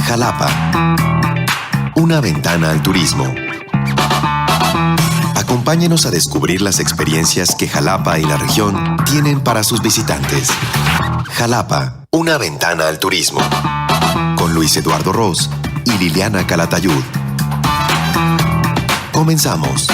Jalapa, una ventana al turismo. Acompáñenos a descubrir las experiencias que Jalapa y la región tienen para sus visitantes. Jalapa, una ventana al turismo. Con Luis Eduardo Ros y Liliana Calatayud. Comenzamos.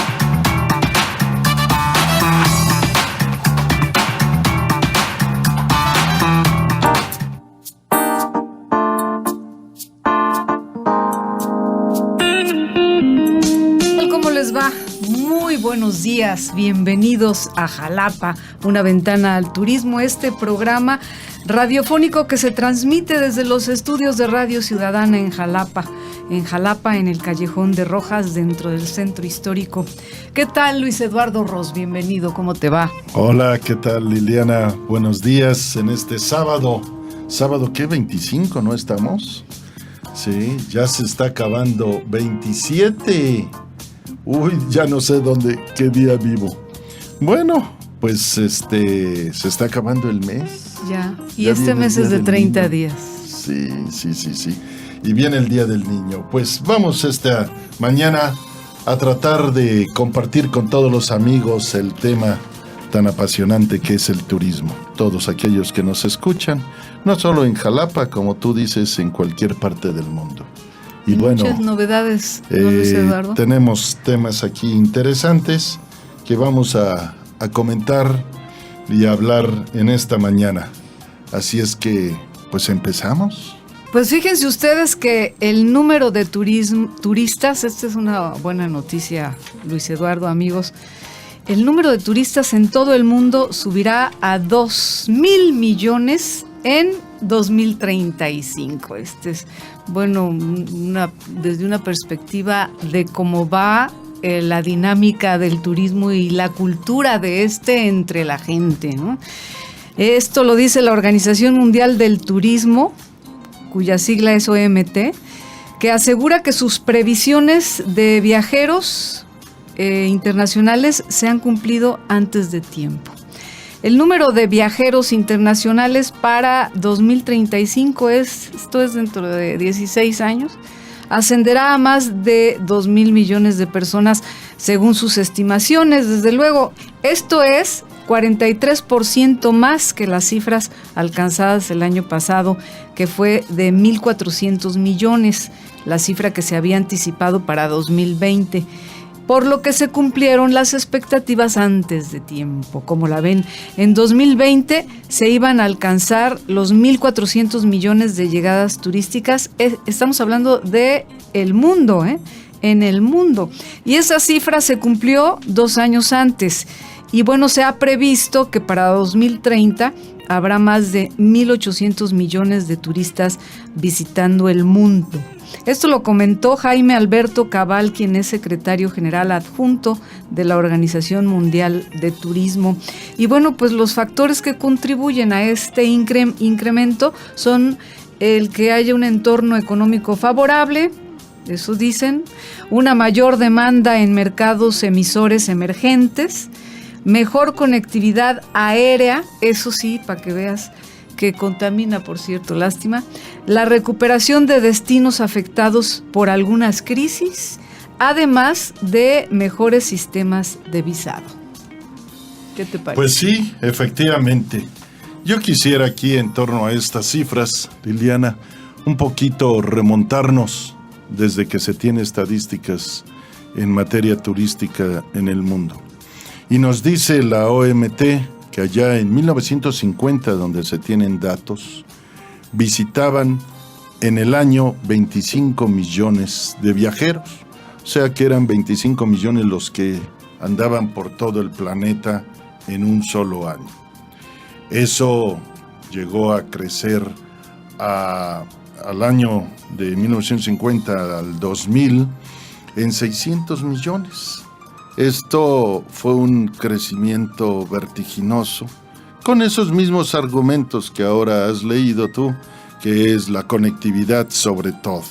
¿Cómo les va? Muy buenos días, bienvenidos a Jalapa, una ventana al turismo, este programa radiofónico que se transmite desde los estudios de Radio Ciudadana en Jalapa, en el Callejón de Rojas, dentro del centro histórico. ¿Qué tal, Luis Eduardo Ros? Bienvenido, ¿cómo te va? Hola, ¿qué tal, Liliana? Buenos días en este sábado. ¿Sábado qué? 25, ¿no estamos? Sí, ya se está acabando 27. Uy, ya no sé qué día vivo. Bueno, pues se está acabando el mes. Ya, y este mes es de 30 días. Sí. Y viene el Día del Niño. Pues vamos esta mañana a tratar de compartir con todos los amigos el tema tan apasionante que es el turismo. Todos aquellos que nos escuchan, no solo en Jalapa, como tú dices, en cualquier parte del mundo. Y bueno, muchas novedades, ¿no, Luis Eduardo? Tenemos temas aquí interesantes que vamos a comentar y a hablar en esta mañana. Así es que, pues empezamos. Pues fíjense ustedes que el número de turistas, esta es una buena noticia, Luis Eduardo, amigos, el número de turistas en todo el mundo subirá a 2,000 millones en 2035. Este es, bueno, desde una perspectiva de cómo va la dinámica del turismo y la cultura de entre la gente, ¿no? Esto lo dice la Organización Mundial del Turismo, cuya sigla es OMT, que asegura que sus previsiones de viajeros internacionales se han cumplido antes de tiempo. El número de viajeros internacionales para 2035 esto es dentro de 16 años, ascenderá a más de 2,000 millones de personas según sus estimaciones. Desde luego, esto es 43% más que las cifras alcanzadas el año pasado, que fue de 1,400 millones, la cifra que se había anticipado para 2020. Por lo que se cumplieron las expectativas antes de tiempo. Como la ven, en 2020 se iban a alcanzar los 1,400 millones de llegadas turísticas. Estamos hablando de el mundo, en el mundo. Y esa cifra se cumplió 2 años antes. Y bueno, se ha previsto que para 2030 habrá más de 1,800 millones de turistas visitando el mundo. Esto lo comentó Jaime Alberto Cabal, quien es secretario general adjunto de la Organización Mundial de Turismo. Y bueno, pues los factores que contribuyen a este incremento son el que haya un entorno económico favorable, eso dicen, una mayor demanda en mercados emisores emergentes, mejor conectividad aérea, eso sí, para que veas que contamina, por cierto, lástima, la recuperación de destinos afectados por algunas crisis, además de mejores sistemas de visado. ¿Qué te parece? Pues sí, efectivamente. Yo quisiera aquí, en torno a estas cifras, Liliana, un poquito remontarnos desde que se tiene estadísticas en materia turística en el mundo. Y nos dice la OMT que allá en 1950, donde se tienen datos, visitaban en el año 25 millones de viajeros. O sea que eran 25 millones los que andaban por todo el planeta en un solo año. Eso llegó a crecer al año de 1950 al 2000 en 600 millones. Esto fue un crecimiento vertiginoso, con esos mismos argumentos que ahora has leído tú, que es la conectividad sobre todo.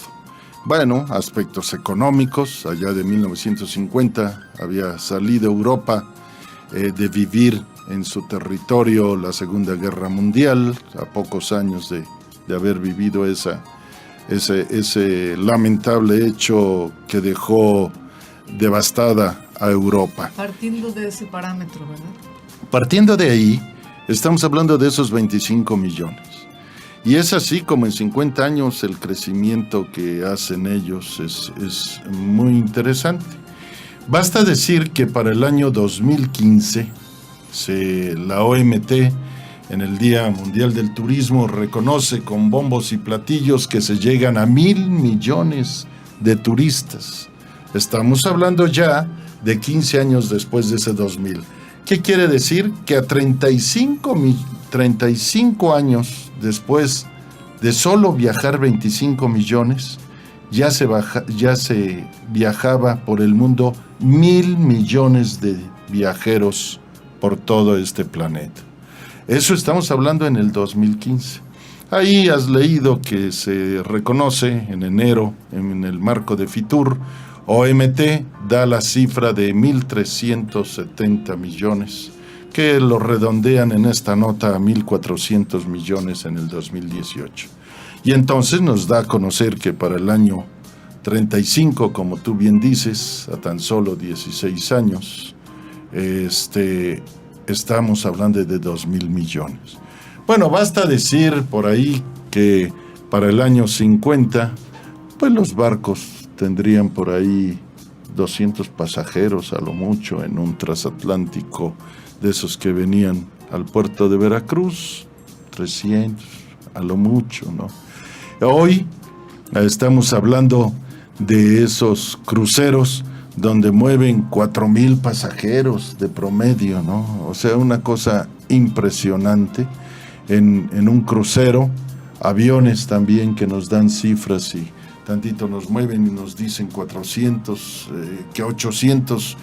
Bueno, aspectos económicos, allá de 1950 había salido Europa de vivir en su territorio la Segunda Guerra Mundial, a pocos años de haber vivido esa ese lamentable hecho que dejó devastada a Europa. Partiendo de ese parámetro, ¿verdad? Partiendo de ahí, estamos hablando de esos 25 millones. Y es así como en 50 años el crecimiento que hacen ellos es muy interesante. Basta decir que para el año 2015, la OMT, en el Día Mundial del Turismo, reconoce con bombos y platillos que se llegan a 1,000 millones de turistas. Estamos hablando ya de 15 años después de ese 2000. ¿Qué quiere decir? Que a 35 años después de solo viajar 25 millones, ya se viajaba por el mundo 1,000 millones de viajeros por todo este planeta. Eso estamos hablando en el 2015. Ahí has leído que se reconoce en enero, en el marco de Fitur, OMT da la cifra de 1,370 millones, que lo redondean en esta nota a 1,400 millones en el 2018. Y entonces nos da a conocer que para el año 35, como tú bien dices, a tan solo 16 años, estamos hablando de 2,000 millones. Bueno, basta decir por ahí que para el año 50, pues los barcos tendrían por ahí 200 pasajeros a lo mucho en un transatlántico de esos que venían al puerto de Veracruz, 300 a lo mucho, ¿no? Hoy estamos hablando de esos cruceros donde mueven 4,000 pasajeros de promedio, ¿no? O sea, una cosa impresionante en un crucero. Aviones también que nos dan cifras y tantito nos mueven y nos dicen 400, que 800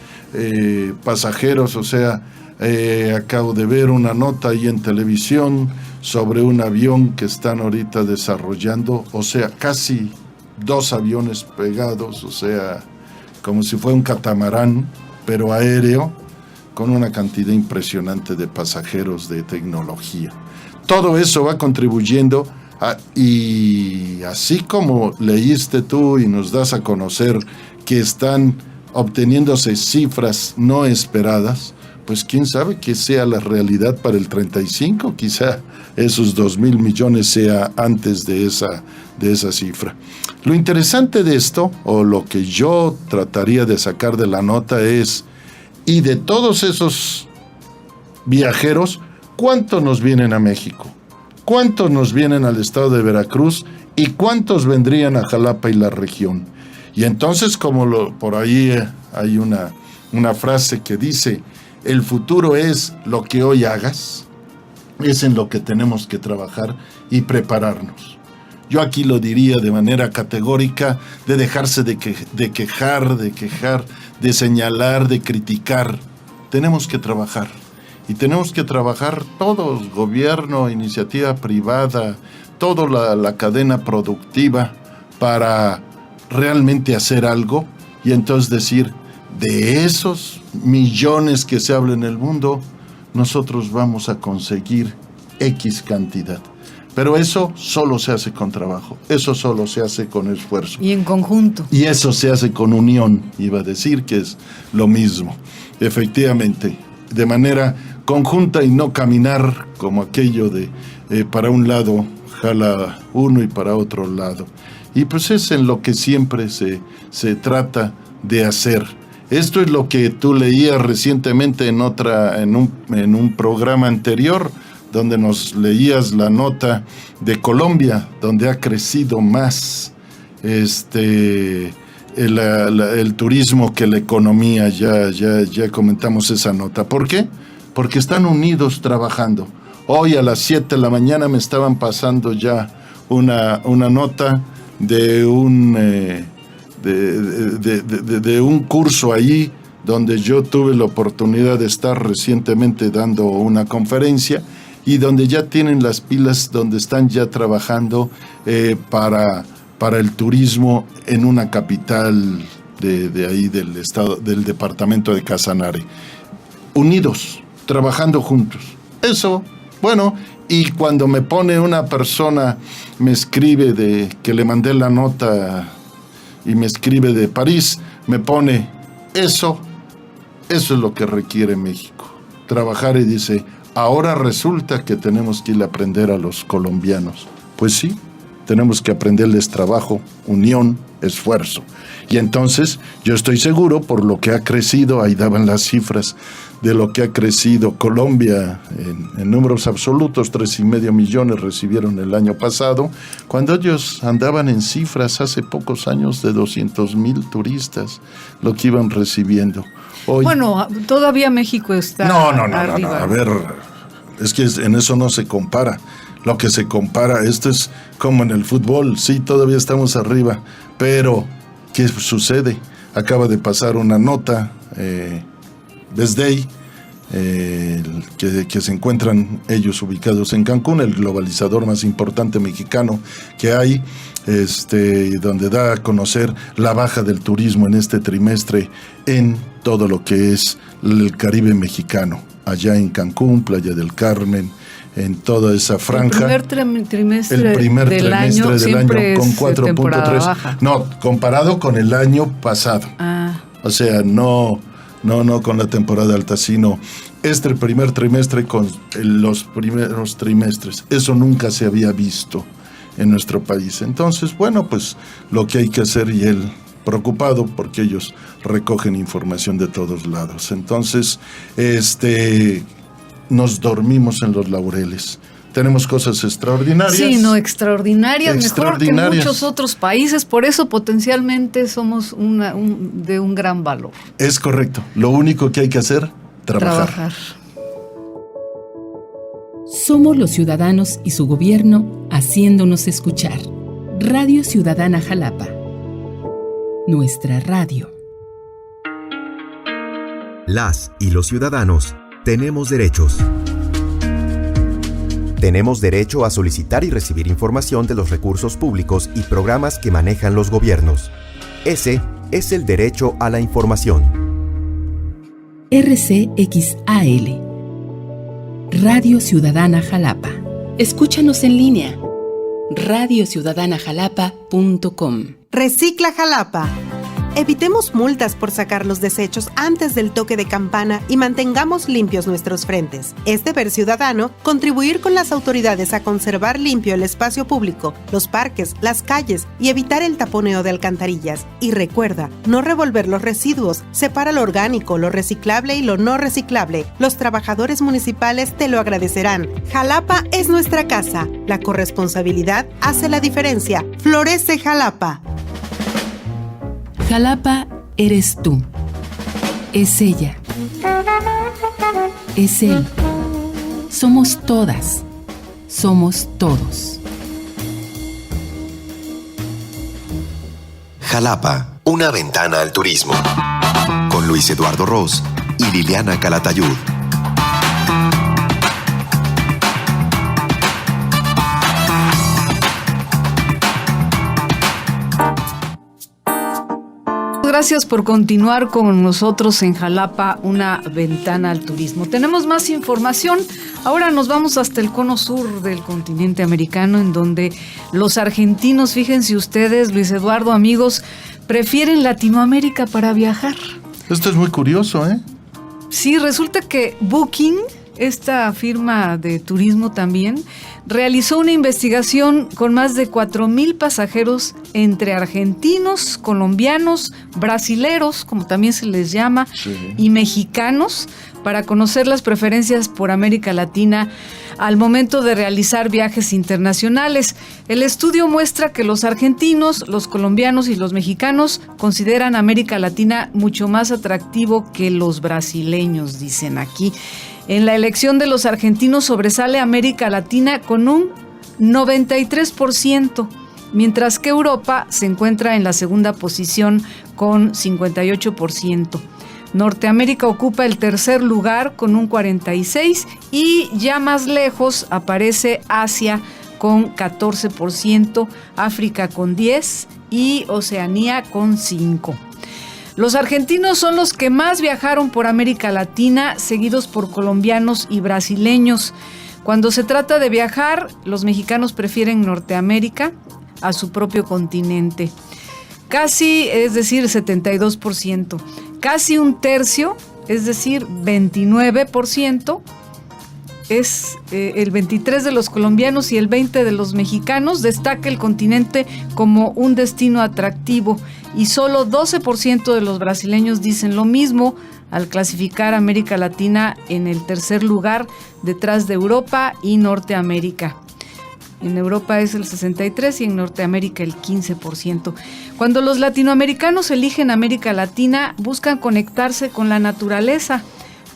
pasajeros. O sea, acabo de ver una nota ahí en televisión sobre un avión que están ahorita desarrollando, o sea, casi 2 aviones pegados, o sea, como si fuera un catamarán, pero aéreo, con una cantidad impresionante de pasajeros, de tecnología. Todo eso va contribuyendo y así como leíste tú y nos das a conocer que están obteniéndose cifras no esperadas, pues quién sabe que sea la realidad para el 35, quizá esos 2,000 millones sea antes de esa cifra. Lo interesante de esto, o lo que yo trataría de sacar de la nota es, y de todos esos viajeros, ¿cuántos nos vienen a México? ¿Cuántos nos vienen al estado de Veracruz? ¿Y cuántos vendrían a Jalapa y la región? Y entonces, por ahí hay una frase que dice, el futuro es lo que hoy hagas, es en lo que tenemos que trabajar y prepararnos. Yo aquí lo diría de manera categórica, de dejarse de quejar, de señalar, de criticar. Tenemos que trabajar. Y tenemos que trabajar todos, gobierno, iniciativa privada, toda la cadena productiva, para realmente hacer algo y entonces decir, de esos millones que se habla en el mundo, nosotros vamos a conseguir X cantidad. Pero eso solo se hace con trabajo, eso solo se hace con esfuerzo. Y en conjunto. Y eso se hace con unión, iba a decir que es lo mismo. Efectivamente, de manera conjunta y no caminar como aquello de para un lado jala uno y para otro lado. Y pues es en lo que siempre se trata de hacer. Esto es lo que tú leías recientemente en un programa anterior, donde nos leías la nota de Colombia, donde ha crecido más el turismo que la economía. Ya comentamos esa nota. ¿Por qué? Porque están unidos trabajando. Hoy a las 7 de la mañana me estaban pasando ya una nota de un curso ahí, donde yo tuve la oportunidad de estar recientemente dando una conferencia, y donde ya tienen las pilas, donde están ya trabajando para el turismo en una capital de ahí del estado, del departamento de Casanare. Unidos, trabajando juntos. Eso Bueno, y cuando me pone una persona, me escribe de que le mandé la nota y me escribe de París, me pone, eso es lo que requiere México. Trabajar, y dice, ahora resulta que tenemos que ir a aprender a los colombianos. Pues sí, tenemos que aprenderles trabajo, unión, esfuerzo. Y entonces yo estoy seguro, por lo que ha crecido, ahí daban las cifras de lo que ha crecido Colombia en números absolutos, 3,5 millones recibieron el año pasado, cuando ellos andaban en cifras hace pocos años de 200,000 turistas, lo que iban recibiendo. Hoy, bueno, todavía México está arriba. No, a ver, es que en eso no se compara. Lo que se compara, esto es como en el fútbol, sí, todavía estamos arriba, pero ¿qué sucede? Acaba de pasar una nota desde ahí, que se encuentran ellos ubicados en Cancún, el globalizador más importante mexicano que hay, donde da a conocer la baja del turismo en este trimestre en todo lo que es el Caribe mexicano, allá en Cancún, Playa del Carmen, en toda esa franja. El primer trimestre del año con 4.3. No, comparado con el año pasado. O sea, no con la temporada alta, sino el primer trimestre con los primeros trimestres. Eso nunca se había visto en nuestro país. Entonces, bueno, pues lo que hay que hacer, y él preocupado porque ellos recogen información de todos lados. Entonces, nos dormimos en los laureles. Tenemos cosas extraordinarias. Sí, extraordinarias, mejor que muchos otros países, por eso potencialmente somos de un gran valor. Es correcto, lo único que hay que hacer, trabajar. Somos los ciudadanos y su gobierno haciéndonos escuchar. Radio Ciudadana Jalapa. Nuestra radio. Las y los ciudadanos tenemos derechos. Tenemos derecho a solicitar y recibir información de los recursos públicos y programas que manejan los gobiernos. Ese es el derecho a la información. RCXAL. Radio Ciudadana Jalapa. Escúchanos en línea. radiociudadanajalapa.com. Recicla Jalapa. Evitemos multas por sacar los desechos antes del toque de campana y mantengamos limpios nuestros frentes. Es deber ciudadano contribuir con las autoridades a conservar limpio el espacio público, los parques, las calles y evitar el taponeo de alcantarillas. Y recuerda, no revolver los residuos, separa lo orgánico, lo reciclable y lo no reciclable. Los trabajadores municipales te lo agradecerán. Jalapa es nuestra casa. La corresponsabilidad hace la diferencia. Florece Jalapa. Jalapa eres tú. Es ella. Es él. Somos todas. Somos todos. Jalapa, una ventana al turismo. Con Luis Eduardo Ros y Liliana Calatayud. Gracias por continuar con nosotros en Jalapa, una ventana al turismo. Tenemos más información. Ahora nos vamos hasta el cono sur del continente americano, en donde los argentinos, fíjense ustedes, Luis Eduardo, amigos, prefieren Latinoamérica para viajar. Esto es muy curioso, ¿eh? Sí, resulta que Booking, esta firma de turismo también, realizó una investigación con más de 4,000 pasajeros entre argentinos, colombianos, brasileros, como también se les llama, sí, y mexicanos, para conocer las preferencias por América Latina al momento de realizar viajes internacionales. El estudio muestra que los argentinos, los colombianos y los mexicanos consideran América Latina mucho más atractivo que los brasileños, dicen aquí. En la elección de los argentinos sobresale América Latina con un 93%, mientras que Europa se encuentra en la segunda posición con 58%. Norteamérica ocupa el tercer lugar con un 46% y ya más lejos aparece Asia con 14%, África con 10% y Oceanía con 5%. Los argentinos son los que más viajaron por América Latina, seguidos por colombianos y brasileños. Cuando se trata de viajar, los mexicanos prefieren Norteamérica a su propio continente. Casi, es decir, 72%. Casi un tercio, es decir, 29%. Es el 23% de los colombianos y el 20% de los mexicanos destaca el continente como un destino atractivo y solo 12% de los brasileños dicen lo mismo al clasificar a América Latina en el tercer lugar detrás de Europa y Norteamérica. En Europa es el 63% y en Norteamérica el 15%. Cuando los latinoamericanos eligen América Latina, buscan conectarse con la naturaleza,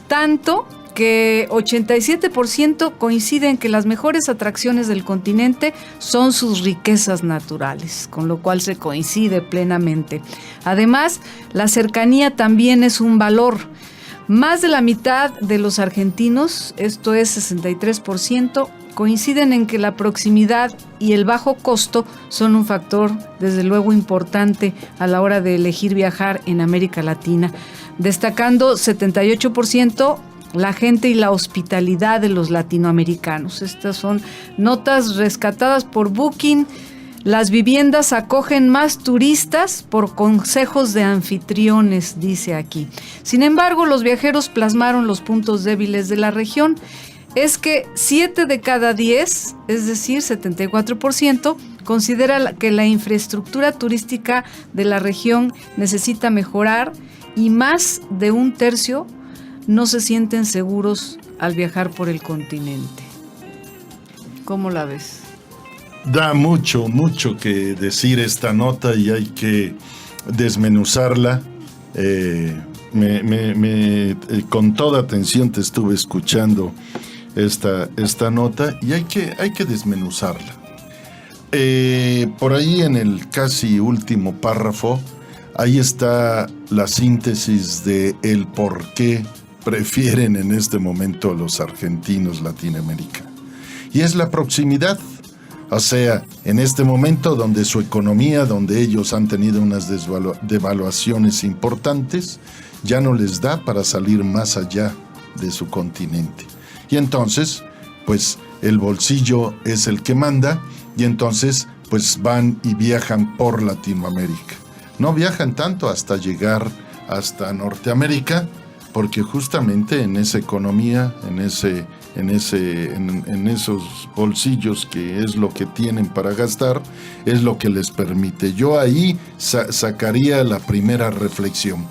tanto que 87% coinciden que las mejores atracciones del continente son sus riquezas naturales, con lo cual se coincide plenamente. Además, la cercanía también es un valor. Más de la mitad de los argentinos, esto es 63%, coinciden en que la proximidad y el bajo costo son un factor, desde luego, importante a la hora de elegir viajar en América Latina, destacando 78% la gente y la hospitalidad de los latinoamericanos. Estas son notas rescatadas por Booking. Las viviendas acogen más turistas por consejos de anfitriones, dice aquí. Sin embargo, los viajeros plasmaron los puntos débiles de la región. Es que 7 de cada 10, es decir, 74%, considera que la infraestructura turística de la región necesita mejorar y más de un tercio no se sienten seguros al viajar por el continente. ¿Cómo la ves? Da mucho que decir esta nota y hay que desmenuzarla. Con toda atención te estuve escuchando esta nota y hay que desmenuzarla. Por ahí en el casi último párrafo, ahí está la síntesis de el por qué prefieren en este momento los argentinos Latinoamérica. Y es la proximidad. O sea, en este momento donde su economía, donde ellos han tenido unas devaluaciones importantes, ya no les da para salir más allá de su continente. Y entonces, pues el bolsillo es el que manda y entonces pues van y viajan por Latinoamérica. No viajan tanto hasta llegar hasta Norteamérica, porque justamente en esa economía, en esos bolsillos que es lo que tienen para gastar, es lo que les permite. Yo ahí sacaría la primera reflexión.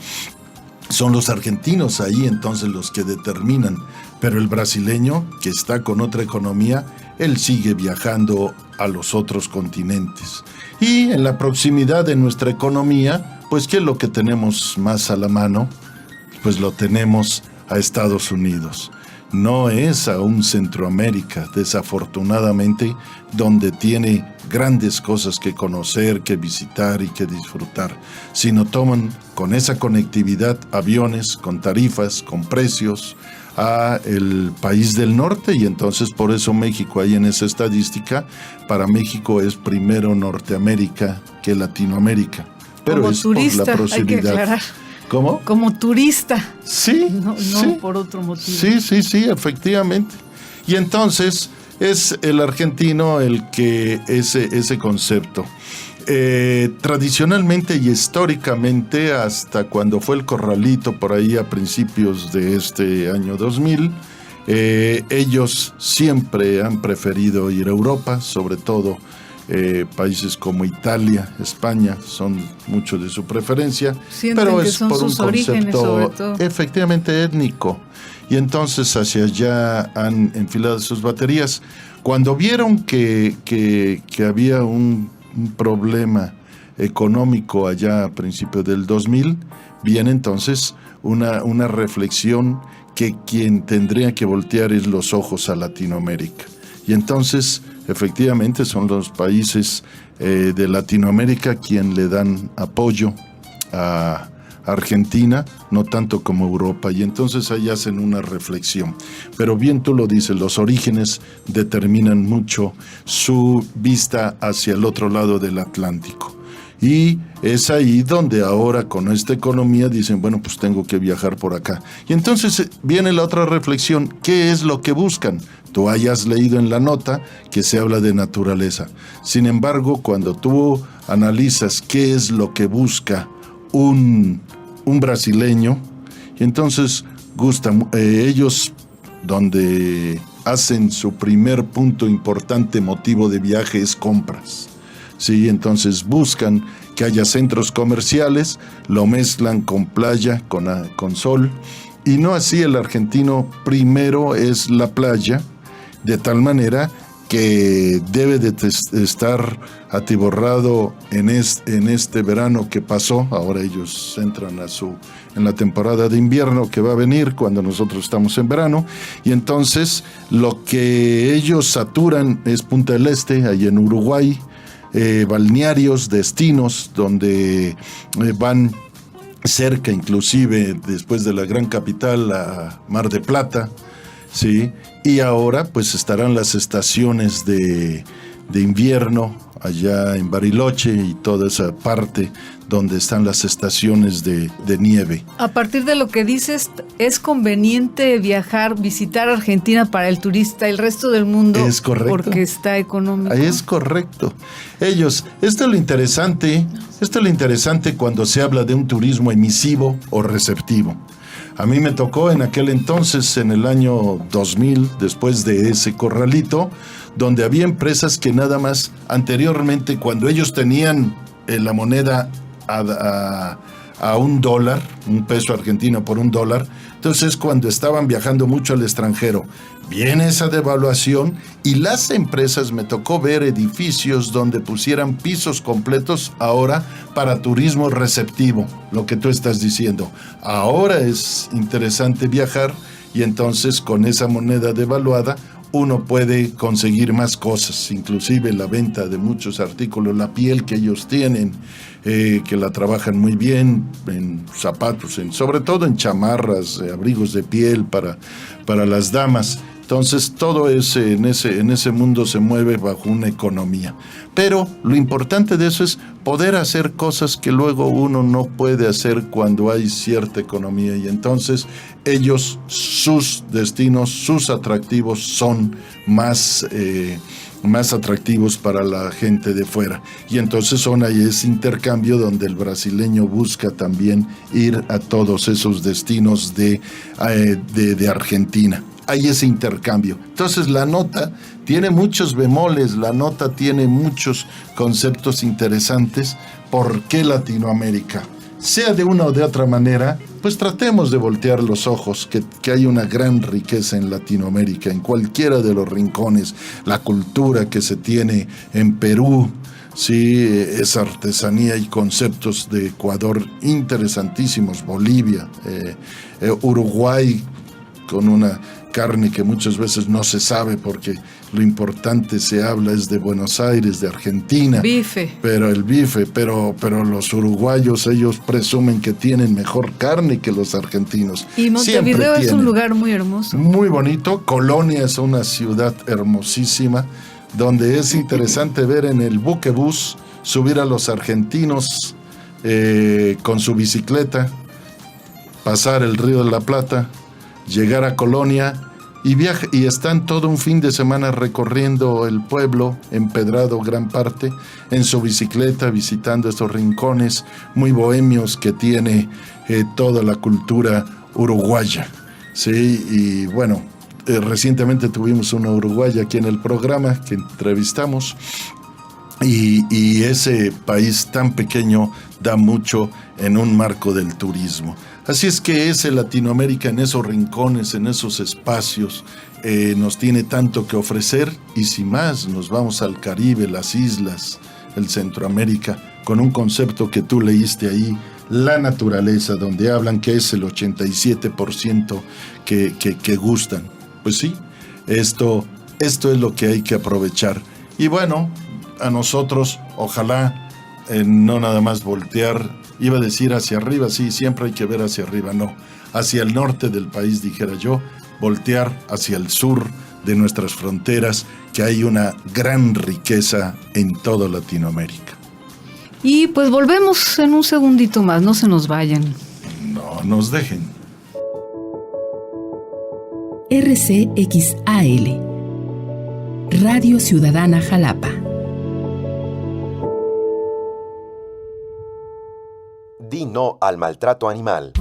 Son los argentinos ahí entonces los que determinan, pero el brasileño, que está con otra economía, él sigue viajando a los otros continentes. Y en la proximidad de nuestra economía, pues ¿qué es lo que tenemos más a la mano? Pues lo tenemos a Estados Unidos. No es aún Centroamérica, desafortunadamente, donde tiene grandes cosas que conocer, que visitar y que disfrutar, sino toman con esa conectividad aviones, con tarifas, con precios, a el país del norte, y entonces por eso México, ahí en esa estadística, para México es primero Norteamérica que Latinoamérica. Pero como es turista, por la proximidad. hay que aclarar. ¿Cómo? Como turista. Sí. No sí. por otro motivo. Sí, efectivamente. Y entonces es el argentino el que ese concepto. Tradicionalmente y históricamente, hasta cuando fue el corralito por ahí a principios de este año 2000, ellos siempre han preferido ir a Europa, sobre todo países como Italia, España, son mucho de su preferencia, sienten pero que es son por un sus orígenes, sobre concepto todo. efectivamente étnico. Y entonces hacia allá han enfilado sus baterías. Cuando vieron que había un problema económico allá a principios del 2000, viene entonces una reflexión que quien tendría que voltear es los ojos a Latinoamérica. Y entonces, efectivamente, son los países de Latinoamérica quien le dan apoyo a Argentina, no tanto como Europa, y entonces ahí hacen una reflexión. Pero bien tú lo dices, los orígenes determinan mucho su vista hacia el otro lado del Atlántico. Y es ahí donde ahora con esta economía dicen, bueno, pues tengo que viajar por acá. Y entonces viene la otra reflexión, ¿qué es lo que buscan? tú hayas leído en la nota que se habla de naturaleza. Sin embargo, cuando tú analizas qué es lo que busca un brasileño, entonces ellos donde hacen su primer punto importante motivo de viaje es compras. Sí, entonces buscan que haya centros comerciales, lo mezclan con playa, con sol, y no así el argentino primero es la playa, de tal manera que debe de estar atiborrado en este verano que pasó. Ahora ellos entran en la temporada de invierno que va a venir cuando nosotros estamos en verano, y entonces lo que ellos saturan es Punta del Este, ahí en Uruguay, balnearios, destinos donde van cerca, inclusive después de la gran capital, a Mar de Plata, ¿sí? Y ahora pues estarán las estaciones de invierno allá en Bariloche y toda esa parte donde están las estaciones de nieve. A partir de lo que dices, ¿es conveniente visitar Argentina para el turista, el resto del mundo? Es correcto. Porque está económico. Es correcto. Esto es lo interesante cuando se habla de un turismo emisivo o receptivo. A mí me tocó en aquel entonces, en el año 2000, después de ese corralito, donde había empresas que nada más anteriormente, cuando ellos tenían la moneda a $1, un peso argentino por $1, entonces cuando estaban viajando mucho al extranjero, viene esa devaluación y las empresas, me tocó ver edificios donde pusieran pisos completos ahora para turismo receptivo, lo que tú estás diciendo. Ahora es interesante viajar y entonces con esa moneda devaluada uno puede conseguir más cosas, inclusive la venta de muchos artículos, la piel que ellos tienen, que la trabajan muy bien, en zapatos, sobre todo en chamarras, abrigos de piel para las damas. Entonces todo en ese mundo se mueve bajo una economía. Pero lo importante de eso es poder hacer cosas que luego uno no puede hacer cuando hay cierta economía. Y entonces sus destinos, sus atractivos son más atractivos para la gente de fuera. Y entonces hay ese intercambio donde el brasileño busca también ir a todos esos destinos de Argentina. Hay ese intercambio. Entonces la nota tiene muchos bemoles, la nota tiene muchos conceptos interesantes. ¿Por qué Latinoamérica? Sea de una o de otra manera, pues tratemos de voltear los ojos, que hay una gran riqueza en Latinoamérica, en cualquiera de los rincones, la cultura que se tiene en Perú, sí, esa artesanía y conceptos de Ecuador interesantísimos, Bolivia, Uruguay, con una carne que muchas veces no se sabe porque lo importante se habla es de Buenos Aires, de Argentina. Bife. Pero los uruguayos, ellos presumen que tienen mejor carne que los argentinos. Y Montevideo es un lugar muy hermoso. Muy bonito. Colonia es una ciudad hermosísima, donde es interesante ver en el buquebús subir a los argentinos con su bicicleta, pasar el Río de la Plata, llegar a Colonia y están todo un fin de semana recorriendo el pueblo, empedrado gran parte, en su bicicleta, visitando estos rincones muy bohemios que tiene toda la cultura uruguaya. Sí, y bueno, recientemente tuvimos una uruguaya aquí en el programa que entrevistamos, y ese país tan pequeño da mucho en un marco del turismo. Así es que Latinoamérica en esos rincones, en esos espacios, nos tiene tanto que ofrecer, y si más nos vamos al Caribe, las islas, el Centroamérica, con un concepto que tú leíste ahí, la naturaleza, donde hablan que es el 87% que gustan. Pues sí, esto es lo que hay que aprovechar. Y bueno, a nosotros, ojalá no nada más voltear. Iba a decir hacia arriba, sí, siempre hay que ver hacia arriba, no. Hacia el norte del país, dijera yo, voltear hacia el sur de nuestras fronteras, que hay una gran riqueza en toda Latinoamérica. Y pues volvemos en un segundito más, no se nos vayan. No nos dejen. RCXAL, Radio Ciudadana Jalapa. Di no al maltrato animal.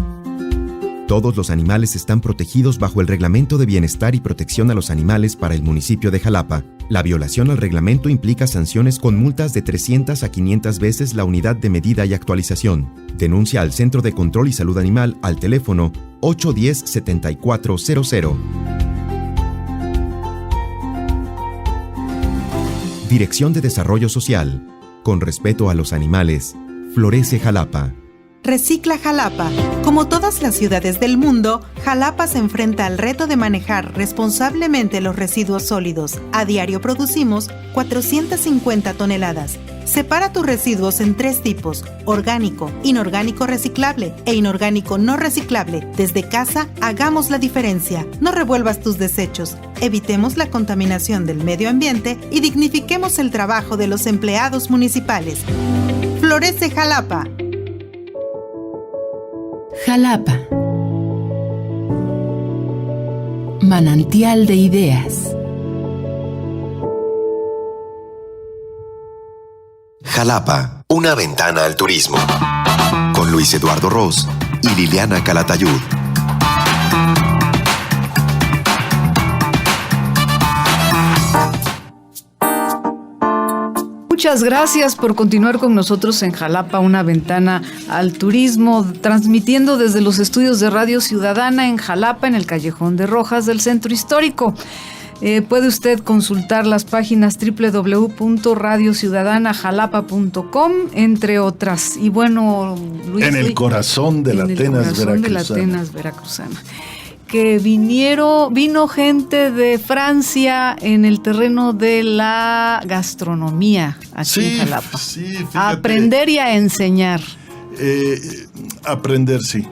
Todos los animales están protegidos bajo el Reglamento de Bienestar y Protección a los Animales para el municipio de Jalapa. La violación al reglamento implica sanciones con multas de 300 a 500 veces la unidad de medida y actualización. Denuncia al Centro de Control y Salud Animal al teléfono 810-7400. Dirección de Desarrollo Social. Con respeto a los animales. Florece Jalapa. Recicla Jalapa. Como todas las ciudades del mundo, Jalapa se enfrenta al reto de manejar responsablemente los residuos sólidos. A diario producimos 450 toneladas. Separa tus residuos en 3 tipos: orgánico, inorgánico reciclable e inorgánico no reciclable. Desde casa, hagamos la diferencia. No revuelvas tus desechos. Evitemos la contaminación del medio ambiente y dignifiquemos el trabajo de los empleados municipales. Florece Jalapa. Jalapa. Manantial de ideas. Jalapa, una ventana al turismo. Con Luis Eduardo Ros y Liliana Calatayud. Muchas gracias por continuar con nosotros en Jalapa, una ventana al turismo, transmitiendo desde los estudios de Radio Ciudadana en Jalapa, en el Callejón de Rojas del Centro Histórico. Puede usted consultar las páginas www.radiociudadanajalapa.com, entre otras. Y bueno, Luis, en el corazón de la Atenas veracruzana. Que vino gente de Francia en el terreno de la gastronomía aquí en Jalapa. Sí, fíjate, a aprender y a enseñar. Aprender, sí.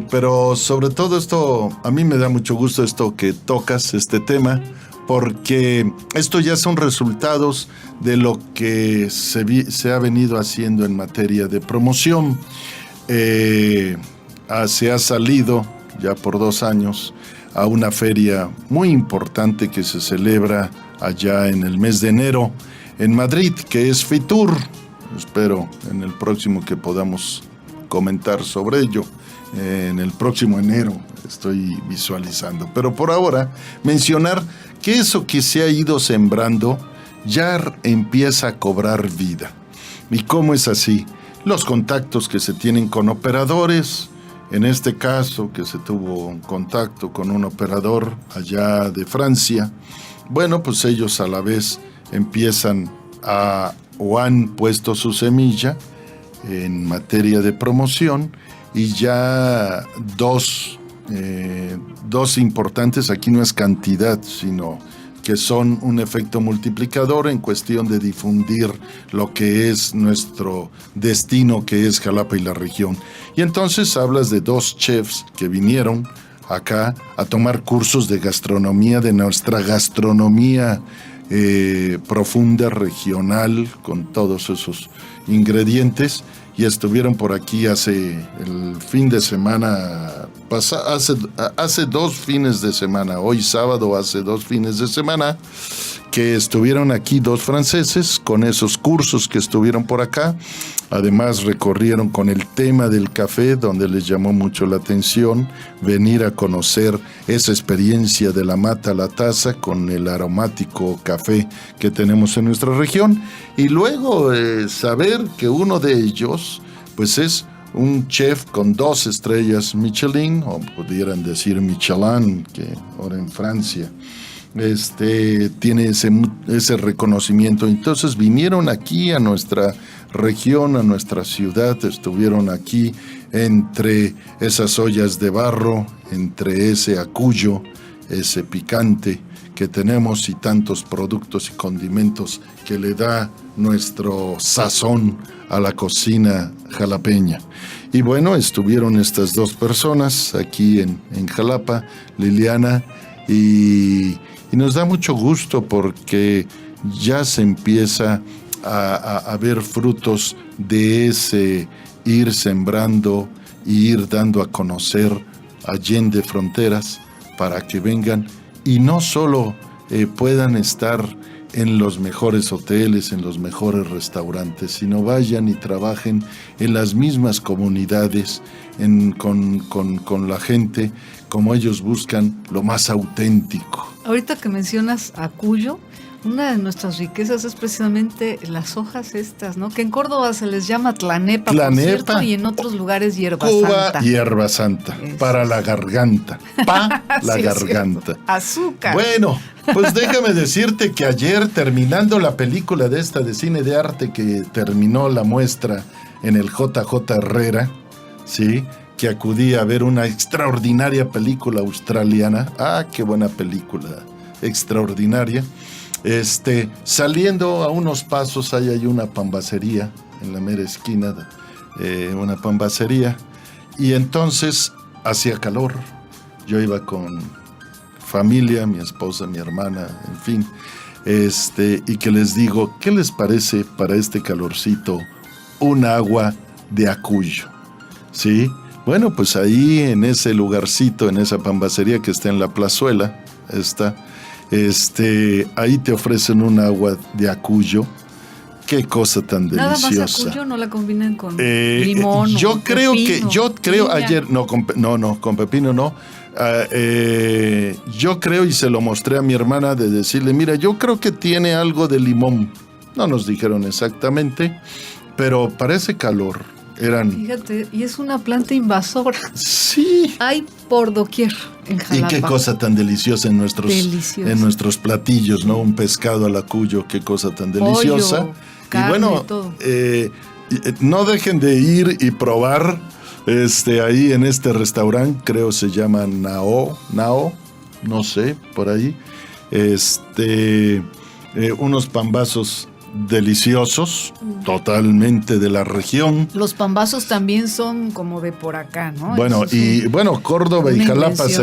Pero sobre todo esto, a mí me da mucho gusto esto que tocas, este tema, porque esto ya son resultados de lo que se ha venido haciendo en materia de promoción. Se ha salido ya por 2 años a una feria muy importante que se celebra allá en el mes de enero en Madrid, que es Fitur. Espero en el próximo que podamos comentar sobre ello. En el próximo enero estoy visualizando. Pero por ahora, mencionar que eso que se ha ido sembrando ya empieza a cobrar vida. ¿Y cómo es así? Los contactos que se tienen con operadores. En este caso, que se tuvo un contacto con un operador allá de Francia, bueno, pues ellos a la vez empiezan o han puesto su semilla en materia de promoción, y ya dos importantes, aquí no es cantidad, sino que son un efecto multiplicador en cuestión de difundir lo que es nuestro destino, que es Jalapa y la región. Y entonces hablas de 2 chefs que vinieron acá a tomar cursos de gastronomía, de nuestra gastronomía profunda, regional, con todos esos ingredientes, y estuvieron por aquí hace el fin de semana, hace 2 fines de semana, hoy sábado hace 2 fines de semana, que estuvieron aquí 2 franceses con esos cursos que estuvieron por acá. Además recorrieron con el tema del café, donde les llamó mucho la atención venir a conocer esa experiencia de la mata a la taza con el aromático café que tenemos en nuestra región, y luego saber que uno de ellos pues es un chef con 2 estrellas Michelin, o pudieran decir Michelin, que ahora en Francia tiene ese reconocimiento. Entonces vinieron aquí a nuestra región, a nuestra ciudad, estuvieron aquí entre esas ollas de barro, entre ese acuyo, ese picante que tenemos y tantos productos y condimentos que le da nuestro sazón a la cocina jalapeña. Y bueno, estuvieron estas 2 personas aquí en Jalapa, Liliana, y nos da mucho gusto porque ya se empieza a ver frutos de ese ir sembrando y ir dando a conocer allende fronteras, para que vengan y no solo puedan estar en los mejores hoteles, en los mejores restaurantes, sino vayan y trabajen en las mismas comunidades, con la gente, como ellos buscan lo más auténtico. Ahorita que mencionas a Cuyo, una de nuestras riquezas es precisamente las hojas estas, ¿no? Que en Córdoba se les llama tlanepa, por cierto, y en otros lugares hierba santa. Hierba santa, para la garganta, la sí, garganta. Azúcar. Bueno, pues déjame decirte que ayer, terminando la película de cine de arte que terminó la muestra en el JJ Herrera, ¿sí?, que acudí a ver una extraordinaria película australiana. ¡Ah, qué buena película! Extraordinaria. Saliendo a unos pasos, ahí hay una pambacería, en la mera esquina, una pambacería, y entonces hacía calor. Yo iba con familia, mi esposa, mi hermana, en fin, y que les digo, ¿qué les parece para este calorcito un agua de Acuyo? ¿Sí? Bueno, pues ahí en ese lugarcito, en esa pambacería que está en la plazuela, ahí te ofrecen un agua de Acuyo. Qué cosa tan deliciosa. Nada más Acuyo, no la combinan con limón. Yo creo piña. ayer, con pepino no. Yo creo, y se lo mostré a mi hermana, de decirle, mira, yo creo que tiene algo de limón. No nos dijeron exactamente, pero parece calor. Fíjate, y es una planta invasora. Sí. Hay por doquier en Jalapa. Y qué cosa tan deliciosa en nuestros platillos, ¿no? Un pescado al Acuyo, qué cosa tan deliciosa. Pollo, carne, y bueno, todo. No dejen de ir y probar ahí en este restaurante, creo se llama Nao, no sé, por ahí. Unos pambazos deliciosos, totalmente de la región. Los pambazos también son como de por acá, ¿no? Bueno, Córdoba y Jalapa es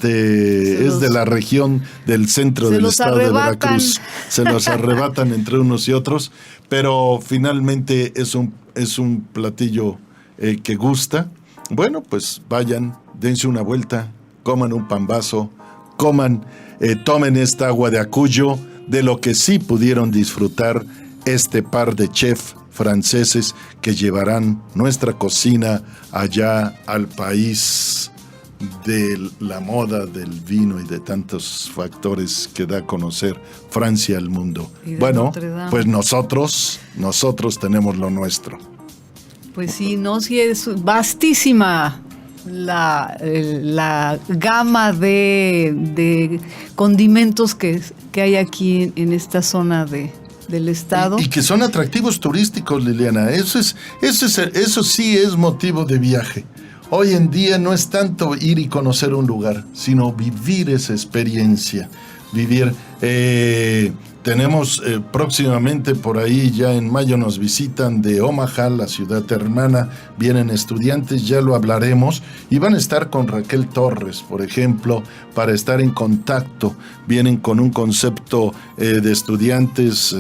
de la región del centro del estado de Veracruz. Se los arrebatan entre unos y otros, pero finalmente es un platillo que gusta. Bueno, pues vayan, dense una vuelta, coman un pambazo, tomen esta agua de Acuyo, de lo que sí pudieron disfrutar este par de chefs franceses que llevarán nuestra cocina allá al país de la moda, del vino y de tantos factores que da a conocer Francia al mundo. Bueno, pues nosotros tenemos lo nuestro. Pues sí, sí es vastísima la gama de condimentos que hay aquí en esta zona del estado. Y que son atractivos turísticos, Liliana. Eso sí es motivo de viaje. Hoy en día no es tanto ir y conocer un lugar, sino vivir esa experiencia. Tenemos próximamente por ahí, ya en mayo nos visitan de Omaha, la ciudad hermana, vienen estudiantes, ya lo hablaremos, y van a estar con Raquel Torres, por ejemplo, para estar en contacto. Vienen con un concepto de estudiantes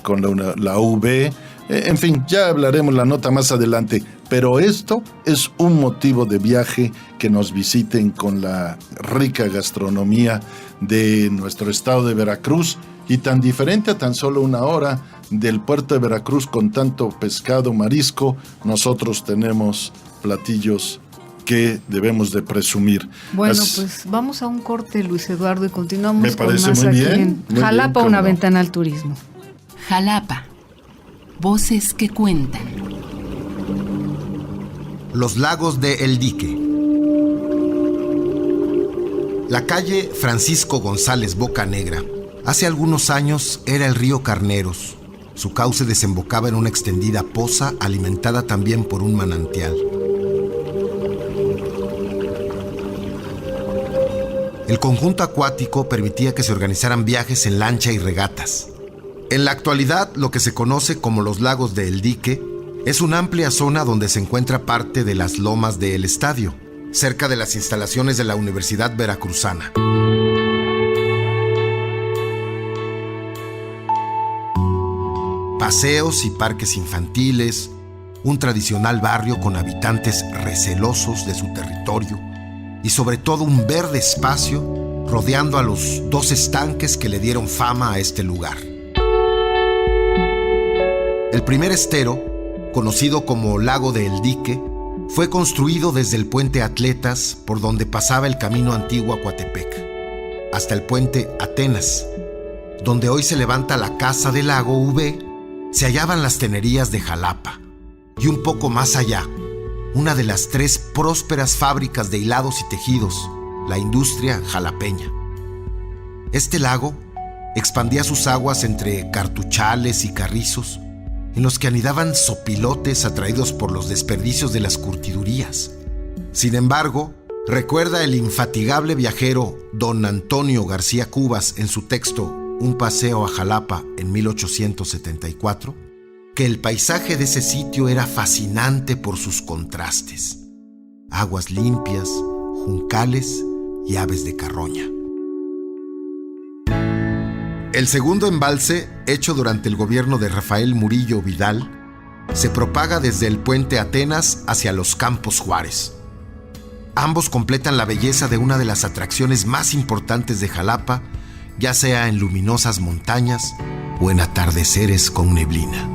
con la UB, en fin, ya hablaremos la nota más adelante, pero esto es un motivo de viaje, que nos visiten con la rica gastronomía de nuestro estado de Veracruz, y tan diferente a tan solo una hora del puerto de Veracruz con tanto pescado, marisco. Nosotros tenemos platillos que debemos de presumir. Bueno, pues vamos a un corte, Luis Eduardo, y continuamos. Me parece con más muy aquí bien. En Jalapa, una ventana al turismo. Jalapa. Voces que cuentan. Los lagos de El Dique. La calle Francisco González Bocanegra hace algunos años era el río Carneros. Su cauce desembocaba en una extendida poza alimentada también por un manantial. El conjunto acuático permitía que se organizaran viajes en lancha y regatas. En la actualidad, lo que se conoce como los lagos de El Dique es una amplia zona donde se encuentra parte de las lomas de El Estadio, cerca de las instalaciones de la Universidad Veracruzana. Paseos y parques infantiles, un tradicional barrio con habitantes recelosos de su territorio y sobre todo un verde espacio rodeando a los 2 estanques que le dieron fama a este lugar. El primer estero, conocido como Lago de El Dique, fue construido desde el puente Atletas, por donde pasaba el camino antiguo a Coatepec, hasta el puente Atenas, donde hoy se levanta la Casa del Lago V, se hallaban las tenerías de Jalapa, y un poco más allá, una de las 3 prósperas fábricas de hilados y tejidos, la industria jalapeña. Este lago expandía sus aguas entre cartuchales y carrizos, en los que anidaban zopilotes atraídos por los desperdicios de las curtidurías. Sin embargo, recuerda el infatigable viajero don Antonio García Cubas en su texto Un paseo a Jalapa en 1874, que el paisaje de ese sitio era fascinante por sus contrastes: aguas limpias, juncales y aves de carroña. El segundo embalse, hecho durante el gobierno de Rafael Murillo Vidal, se propaga desde el puente Atenas hacia los Campos Juárez. Ambos completan la belleza de una de las atracciones más importantes de Jalapa, ya sea en luminosas montañas o en atardeceres con neblina.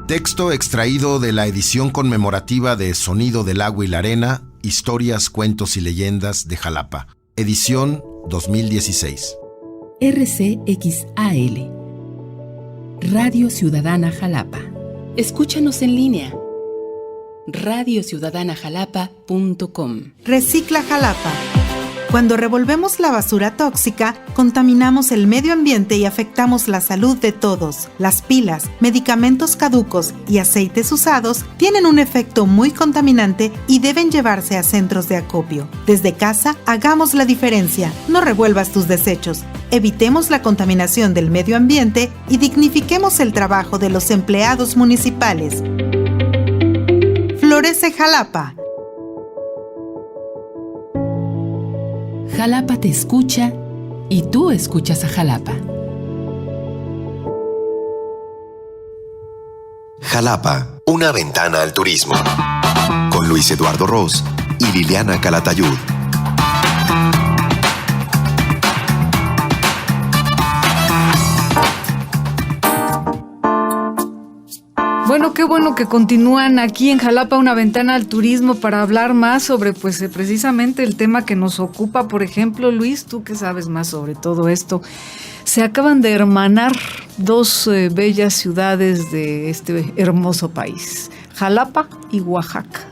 Texto extraído de la edición conmemorativa de Sonido del Agua y la Arena, Historias, Cuentos y Leyendas de Jalapa, edición 2016. RCXAL, Radio Ciudadana Jalapa. Escúchanos en línea. radiociudadanajalapa.com. Recicla Jalapa. Cuando revolvemos la basura tóxica, contaminamos el medio ambiente y afectamos la salud de todos. Las pilas, medicamentos caducos y aceites usados tienen un efecto muy contaminante y deben llevarse a centros de acopio. Desde casa, hagamos la diferencia. No revuelvas tus desechos. Evitemos la contaminación del medio ambiente y dignifiquemos el trabajo de los empleados municipales. Florece Jalapa. Jalapa te escucha y tú escuchas a Jalapa. Jalapa, una ventana al turismo. Con Luis Eduardo Ros y Liliana Calatayud. Bueno, qué bueno que continúan aquí en Jalapa, una ventana al turismo, para hablar más sobre precisamente el tema que nos ocupa. Por ejemplo, Luis, tú que sabes más sobre todo esto, se acaban de hermanar 2 bellas ciudades de este hermoso país, Jalapa y Oaxaca.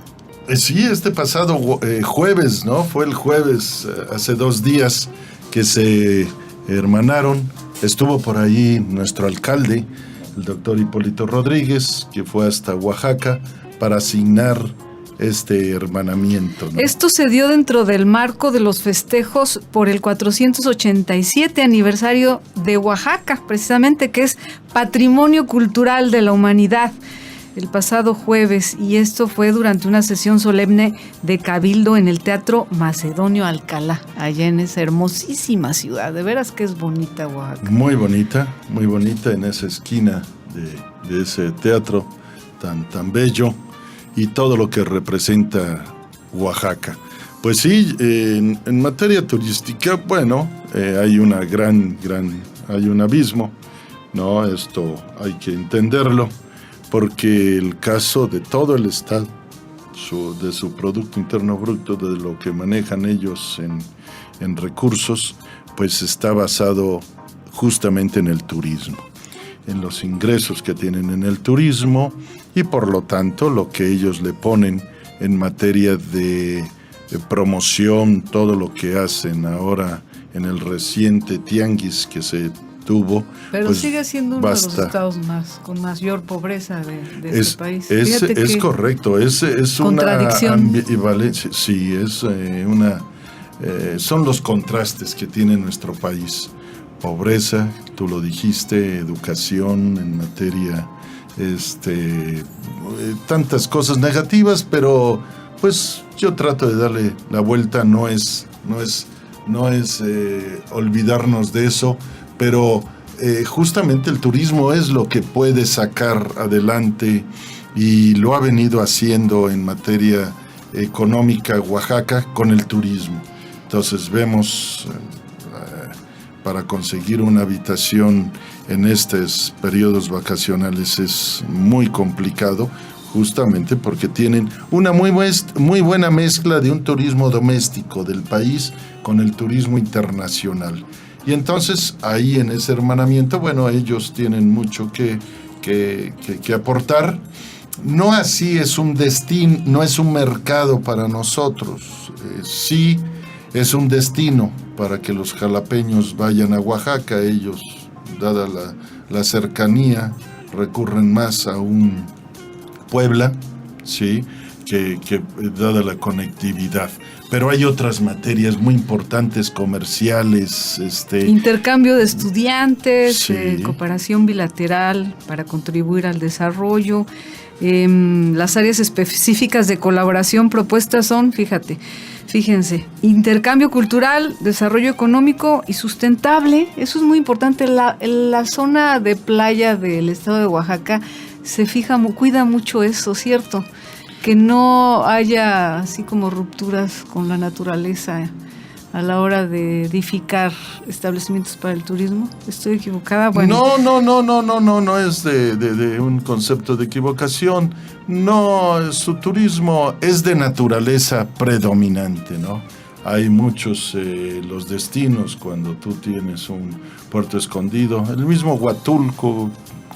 Sí, este pasado jueves, ¿no? Fue el jueves, hace 2 días que se hermanaron. Estuvo por ahí nuestro alcalde, el doctor Hipólito Rodríguez, que fue hasta Oaxaca para asignar este hermanamiento, ¿no? Esto se dio dentro del marco de los festejos por el 487 aniversario de Oaxaca, precisamente, que es Patrimonio Cultural de la Humanidad, el pasado jueves, y esto fue durante una sesión solemne de Cabildo en el Teatro Macedonio Alcalá, allá en esa hermosísima ciudad. De veras que es bonita Oaxaca. Muy bonita en esa esquina de ese teatro tan bello, y todo lo que representa Oaxaca. Pues sí, en materia turística, bueno, hay un abismo, ¿no? Esto hay que entenderlo, porque el caso de todo el Estado, de su Producto Interno Bruto, de lo que manejan ellos en recursos, pues está basado justamente en el turismo, en los ingresos que tienen en el turismo, y por lo tanto lo que ellos le ponen en materia de promoción, todo lo que hacen ahora en el reciente tianguis que se tuvo. Pero pues sigue siendo uno de los estados con mayor pobreza de este país. Es correcto, es contradicción. Una ambivalencia, sí, es son los contrastes que tiene nuestro país. Pobreza, tú lo dijiste, educación en materia, tantas cosas negativas, pero pues yo trato de darle la vuelta. No es olvidarnos de eso, pero justamente el turismo es lo que puede sacar adelante, y lo ha venido haciendo en materia económica Oaxaca con el turismo. Entonces vemos, para conseguir una habitación en estos periodos vacacionales es muy complicado, justamente porque tienen una muy buena mezcla de un turismo doméstico del país con el turismo internacional. Y entonces ahí en ese hermanamiento, bueno, ellos tienen mucho que aportar. No así es un destino, no es un mercado para nosotros, sí es un destino para que los jalapeños vayan a Oaxaca. Ellos, dada la cercanía, recurren más a un Puebla, sí, que dada la conectividad. Pero hay otras materias muy importantes, comerciales. Intercambio de estudiantes, sí. Cooperación bilateral para contribuir al desarrollo. Las áreas específicas de colaboración propuestas son, fíjense, intercambio cultural, desarrollo económico y sustentable. Eso es muy importante. La zona de playa del estado de Oaxaca cuida mucho eso, ¿cierto? Que no haya así como rupturas con la naturaleza a la hora de edificar establecimientos para el turismo. ¿Estoy equivocada? Bueno. No es de un concepto de equivocación. No, su turismo es de naturaleza predominante, ¿no? Hay muchos los destinos cuando tú tienes un Puerto Escondido. El mismo Huatulco,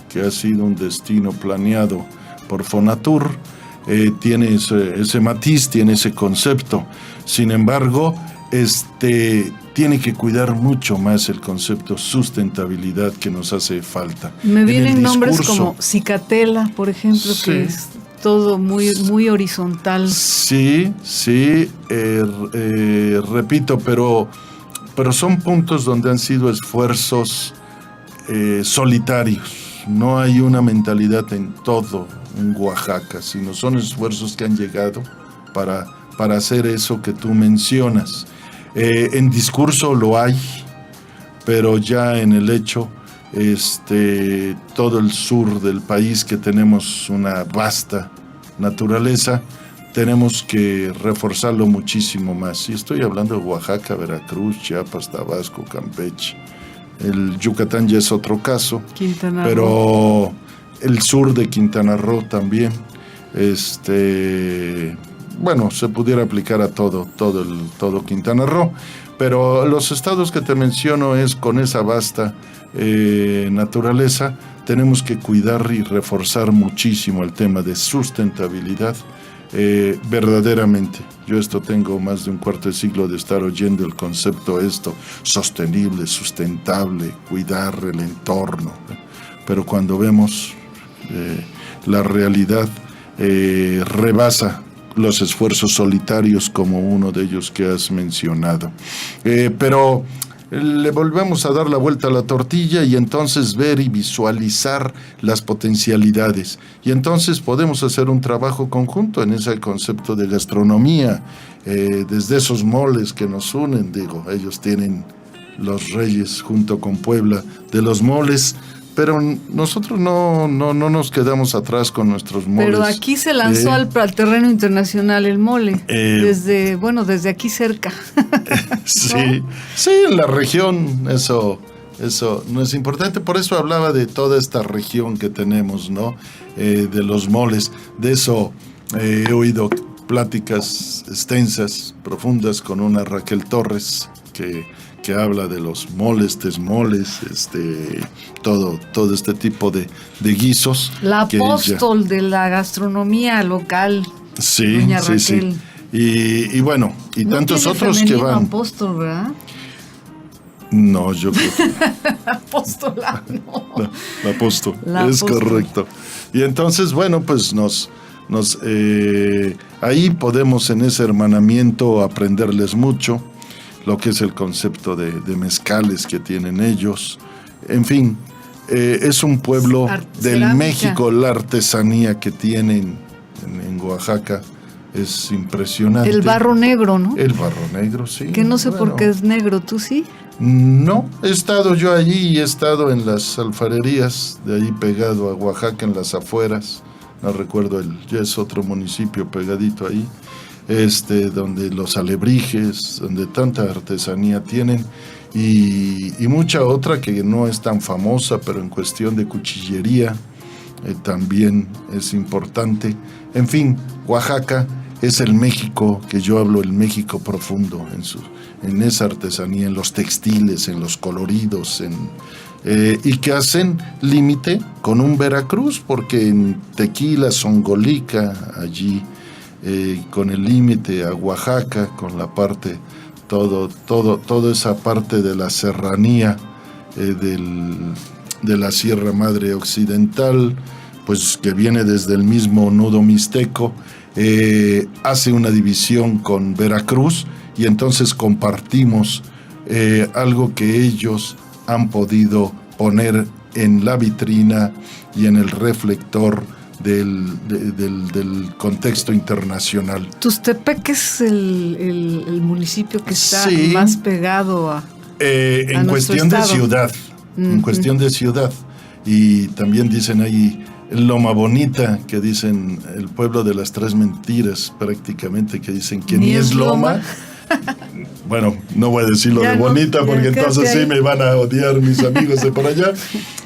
que ha sido un destino planeado por Fonatur, tiene ese matiz, tiene ese concepto. Sin embargo, tiene que cuidar mucho más el concepto sustentabilidad que nos hace falta. Me vienen nombres como Cicatela, por ejemplo, sí, que es todo muy, muy horizontal. Sí, repito, pero son puntos donde han sido esfuerzos solitarios. No hay una mentalidad en Oaxaca, sino son esfuerzos que han llegado para hacer eso que tú mencionas. En discurso lo hay, pero ya en el hecho, todo el sur del país, que tenemos una vasta naturaleza, tenemos que reforzarlo muchísimo más. Y estoy hablando de Oaxaca, Veracruz, Chiapas, Tabasco, Campeche. El Yucatán ya es otro caso, Quintana pero Roo. El sur de Quintana Roo también, bueno, se pudiera aplicar a todo Quintana Roo, pero los estados que te menciono es con esa vasta naturaleza, tenemos que cuidar y reforzar muchísimo el tema de sustentabilidad. Verdaderamente, yo tengo más de un cuarto de siglo de estar oyendo el concepto sostenible, sustentable, cuidar el entorno, pero cuando vemos la realidad rebasa los esfuerzos solitarios como uno de ellos que has mencionado, pero le volvemos a dar la vuelta a la tortilla y entonces ver y visualizar las potencialidades. Y entonces podemos hacer un trabajo conjunto en ese concepto de gastronomía, desde esos moles que nos unen. Ellos tienen los reyes junto con Puebla de los moles, pero nosotros no nos quedamos atrás con nuestros moles. Pero aquí se lanzó al terreno internacional el mole, desde aquí cerca. Sí, en la región eso no es importante, por eso hablaba de toda esta región que tenemos, ¿no? De los moles, de eso he oído pláticas extensas, profundas con una Raquel Torres, que habla de los moles, tesmoles, todo este tipo de guisos. La apóstol de la gastronomía local. Sí, doña Raquel. Sí. Y bueno, y no tantos tiene otros que van. Apóstol, ¿verdad? No, yo creo que apóstola, no. La apóstol, la es apóstol. Correcto. Y entonces, bueno, pues ahí podemos en ese hermanamiento aprenderles mucho, lo que es el concepto de mezcales que tienen ellos. En fin, es un pueblo del cerámica. México, la artesanía que tienen en Oaxaca es impresionante. El barro negro, ¿no? El barro negro, sí. Que no sé por qué es negro, ¿tú sí? No, he estado yo allí y he estado en las alfarerías de ahí pegado a Oaxaca, en las afueras. No recuerdo, ya es otro municipio pegadito ahí. donde los alebrijes, donde tanta artesanía tienen, y mucha otra que no es tan famosa, pero en cuestión de cuchillería también es importante. En fin, Oaxaca es el México que yo hablo, el México profundo, en esa artesanía, en los textiles, en los coloridos, y que hacen límite con un Veracruz, porque en Tequila, Zongolica, allí, con el límite a Oaxaca, con la parte, toda esa parte de la serranía de la Sierra Madre Occidental, pues que viene desde el mismo nudo mixteco, hace una división con Veracruz, y entonces compartimos algo que ellos han podido poner en la vitrina y en el reflector del contexto internacional. Tustepec es el municipio que está más pegado a en cuestión estado. De ciudad, en cuestión de ciudad. Y también dicen ahí Loma Bonita, que dicen el pueblo de las tres mentiras, prácticamente, que dicen que ni es Loma. Bueno, no voy a decir lo de bonita, porque entonces sí me van a odiar mis amigos de por allá.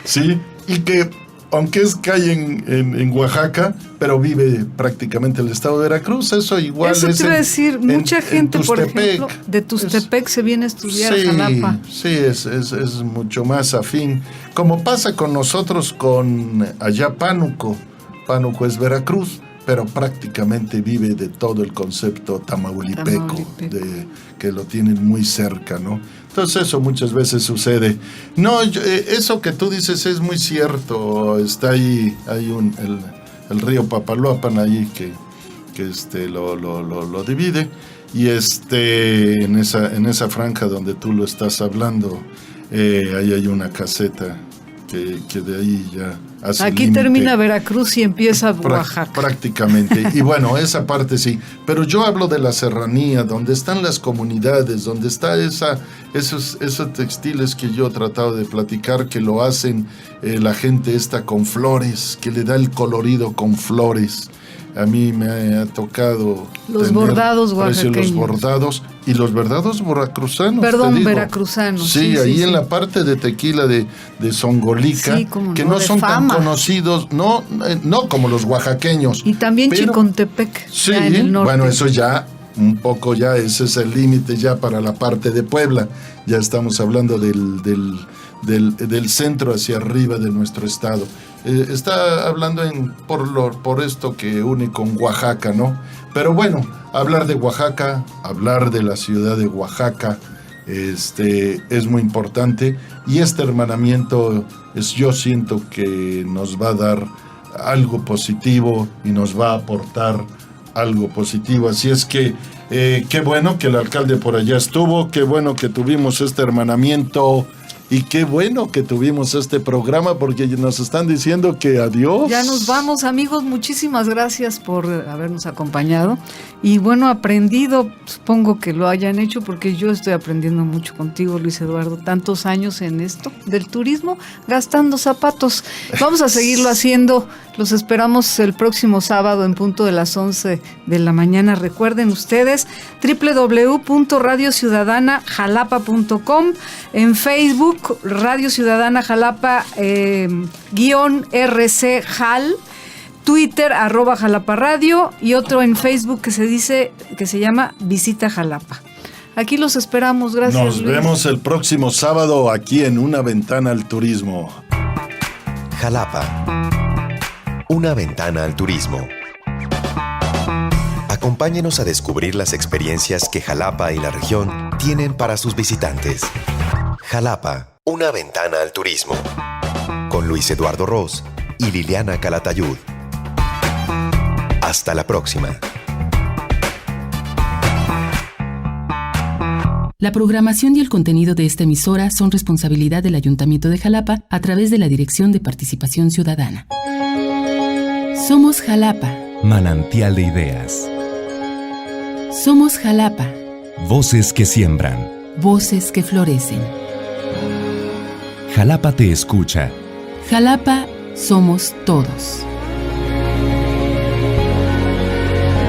Sí, y que aunque es calle en Oaxaca, pero vive prácticamente el estado de Veracruz, eso igual eso es. Eso te iba a decir, mucha gente, por ejemplo, de Tustepec se viene a estudiar Jalapa. Sí, es mucho más afín. Como pasa con nosotros con allá Pánuco. Pánuco es Veracruz, pero prácticamente vive de todo el concepto tamaulipeco. Que lo tienen muy cerca, ¿no? Entonces eso muchas veces sucede. No, eso que tú dices es muy cierto. Está ahí, hay el río Papaloapan ahí que lo divide, y en esa franja donde tú lo estás hablando, ahí hay una caseta que de ahí ya hace aquí límite. Termina Veracruz y empieza Oaxaca. Prácticamente. Y bueno, esa parte sí. Pero yo hablo de la serranía, donde están las comunidades, donde está esos textiles que yo he tratado de platicar, que lo hacen la gente esta con flores, que le da el colorido con flores. A mí me ha tocado los bordados oaxaqueños. Los bordados y los bordados veracruzanos. Perdón, veracruzanos. Sí, ahí en la parte de Tequila de Zongolica, que no son tan conocidos, no como los oaxaqueños. Y también Chicontepec, sí, en el norte. Bueno, eso ya un poco ya, ese es el límite ya para la parte de Puebla. Ya estamos hablando del centro hacia arriba de nuestro estado. Está hablando por esto que une con Oaxaca, ¿no? Pero bueno, hablar de Oaxaca, hablar de la ciudad de Oaxaca, es muy importante, y este hermanamiento yo siento que nos va a dar algo positivo y nos va a aportar algo positivo. Así es que qué bueno que el alcalde por allá estuvo, qué bueno que tuvimos este hermanamiento. Y qué bueno que tuvimos este programa, porque nos están diciendo que adiós. Ya nos vamos, amigos. Muchísimas gracias por habernos acompañado. Y bueno, aprendido, supongo que lo hayan hecho, porque yo estoy aprendiendo mucho contigo, Luis Eduardo. Tantos años en esto del turismo, gastando zapatos. Vamos a seguirlo haciendo. Los esperamos el próximo sábado en punto de las 11 de la mañana. Recuerden ustedes, www.radiociudadanajalapa.com, en Facebook, Radio Ciudadana Jalapa, _RC Jal, Twitter, @Jalapa Radio, y otro en Facebook que se llama Visita Jalapa. Aquí los esperamos, gracias. Nos vemos el próximo sábado aquí en Una Ventana al Turismo. Jalapa. Una ventana al turismo. Acompáñenos a descubrir las experiencias que Jalapa y la región tienen para sus visitantes. Jalapa, una ventana al turismo. Con Luis Eduardo Ros y Liliana Calatayud. Hasta la próxima. La programación y el contenido de esta emisora son responsabilidad del Ayuntamiento de Jalapa a través de la Dirección de Participación Ciudadana. Somos Jalapa. Manantial de ideas. Somos Jalapa. Voces que siembran. Voces que florecen. Jalapa te escucha. Jalapa somos todos.